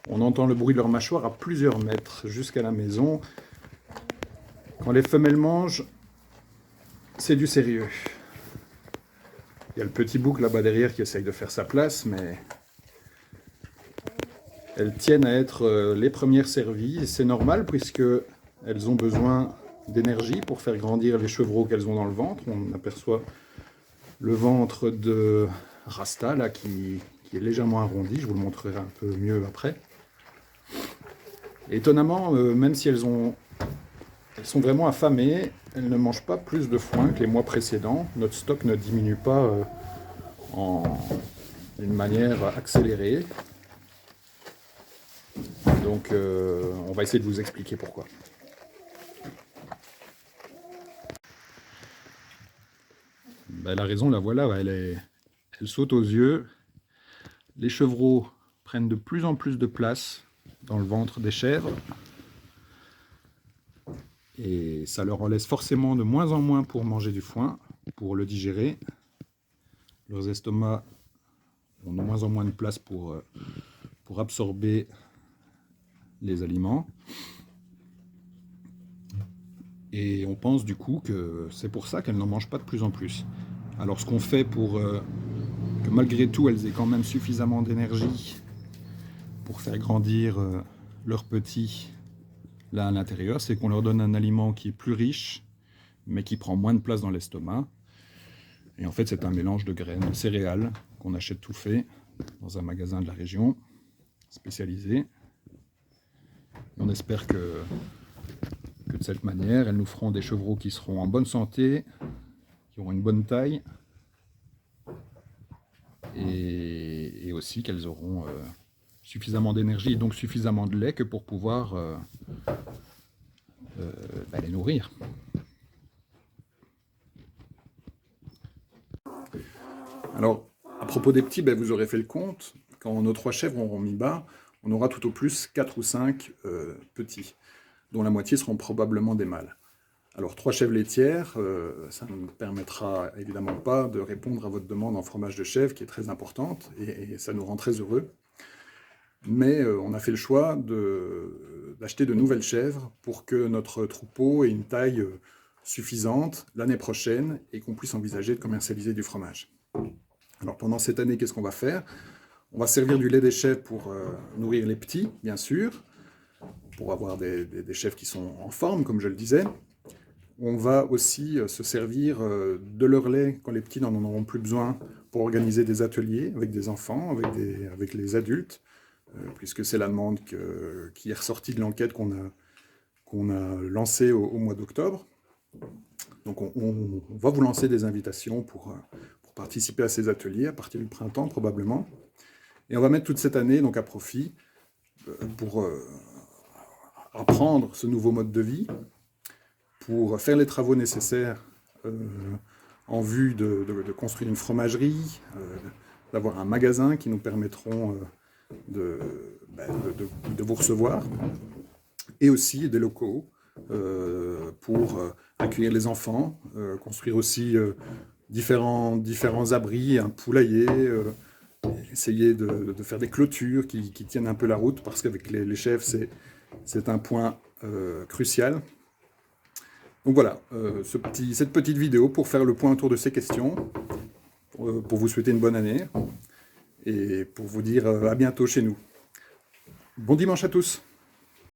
On entend le bruit de leur mâchoire à plusieurs mètres jusqu'à la maison. Quand les femelles mangent, c'est du sérieux. Il y a le petit bouc là-bas derrière qui essaye de faire sa place, mais elles tiennent à être les premières servies. C'est normal puisque elles ont besoin d'énergie pour faire grandir les chevreaux qu'elles ont dans le ventre. On aperçoit le ventre de Rasta là qui est légèrement arrondi. Je vous le montrerai un peu mieux après. Et étonnamment, même si elles sont vraiment affamées, elles ne mangent pas plus de foin que les mois précédents. Notre stock ne diminue pas d'une manière accélérée. Donc on va essayer de vous expliquer pourquoi. Ben, la raison, la voilà, elle saute aux yeux. Les chevreaux prennent de plus en plus de place dans le ventre des chèvres. Et ça leur en laisse forcément de moins en moins pour manger du foin, pour le digérer. Leurs estomacs ont de moins en moins de place pour absorber les aliments. Et on pense du coup que c'est pour ça qu'elles n'en mangent pas de plus en plus. Alors ce qu'on fait pour que malgré tout elles aient quand même suffisamment d'énergie pour faire grandir leurs petits là à l'intérieur, c'est qu'on leur donne un aliment qui est plus riche, mais qui prend moins de place dans l'estomac. Et en fait, c'est un mélange de graines, de céréales, qu'on achète tout fait dans un magasin de la région, spécialisé. Et on espère que de cette manière, elles nous feront des chevreaux qui seront en bonne santé, qui auront une bonne taille, et aussi qu'elles auront suffisamment d'énergie et donc suffisamment de lait que pour pouvoir les nourrir. Alors, à propos des petits, vous aurez fait le compte, quand nos 3 chèvres auront mis bas, on aura tout au plus 4 ou 5 petits, dont la moitié seront probablement des mâles. Alors 3 chèvres laitières, ça ne permettra évidemment pas de répondre à votre demande en fromage de chèvre, qui est très importante, et ça nous rend très heureux. Mais on a fait le choix d'acheter de nouvelles chèvres pour que notre troupeau ait une taille suffisante l'année prochaine et qu'on puisse envisager de commercialiser du fromage. Alors pendant cette année, qu'est-ce qu'on va faire? On va servir du lait des chèvres pour nourrir les petits, bien sûr, pour avoir des chèvres qui sont en forme, comme je le disais. On va aussi se servir de leur lait quand les petits n'en auront plus besoin pour organiser des ateliers avec des enfants, avec les adultes, puisque c'est la demande qui est ressortie de l'enquête qu'on a lancée au mois d'octobre. Donc on va vous lancer des invitations pour participer à ces ateliers à partir du printemps probablement. Et on va mettre toute cette année donc à profit pour apprendre ce nouveau mode de vie, pour faire les travaux nécessaires en vue de construire une fromagerie, d'avoir un magasin qui nous permettront de vous recevoir, et aussi des locaux pour accueillir les enfants, construire aussi différents abris, un poulailler, essayer de faire des clôtures qui tiennent un peu la route, parce qu'avec les chèvres, c'est un point crucial. Donc voilà, cette petite vidéo pour faire le point autour de ces questions, pour vous souhaiter une bonne année, et pour vous dire à bientôt chez nous. Bon dimanche à tous!